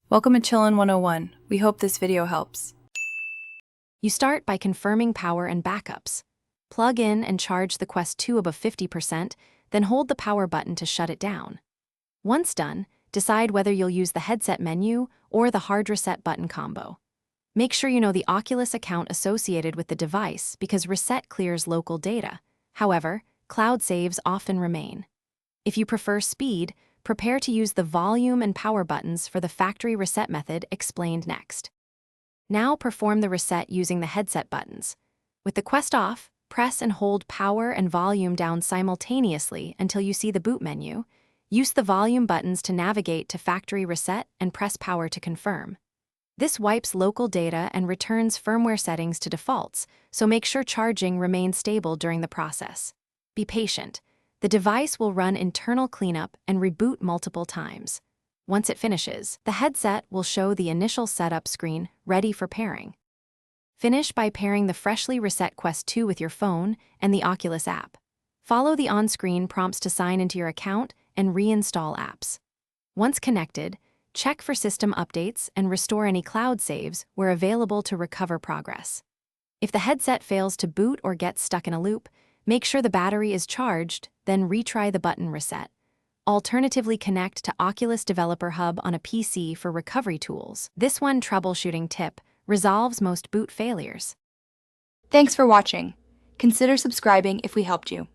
Welcome to Chillin' 101. We hope this video helps. You start by confirming power and backups. Plug in and charge the Quest 2 above 50%, then hold the power button to shut it down. Once done, decide whether you'll use the headset menu or the hard reset button combo. Make sure you know the Oculus account associated with the device because reset clears local data. However, cloud saves often remain. If you prefer speed, prepare to use the volume and power buttons for the factory reset method explained next. Now perform the reset using the headset buttons. With the Quest off, press and hold power and volume down simultaneously until you see the boot menu. Use the volume buttons to navigate to factory reset and press power to confirm. This wipes local data and returns firmware settings to defaults, so make sure charging remains stable during the process. Be patient. The device will run internal cleanup and reboot multiple times. Once it finishes, the headset will show the initial setup screen ready for pairing. Finish by pairing the freshly reset Quest 2 with your phone and the Oculus app. Follow the on-screen prompts to sign into your account and reinstall apps. Once connected, check for system updates and restore any cloud saves where available to recover progress. If the headset fails to boot or gets stuck in a loop, make sure the battery is charged, then retry the button reset. Alternatively, connect to Oculus Developer Hub on a PC for recovery tools. This one troubleshooting tip resolves most boot failures. Thanks for watching. Consider subscribing if we helped you.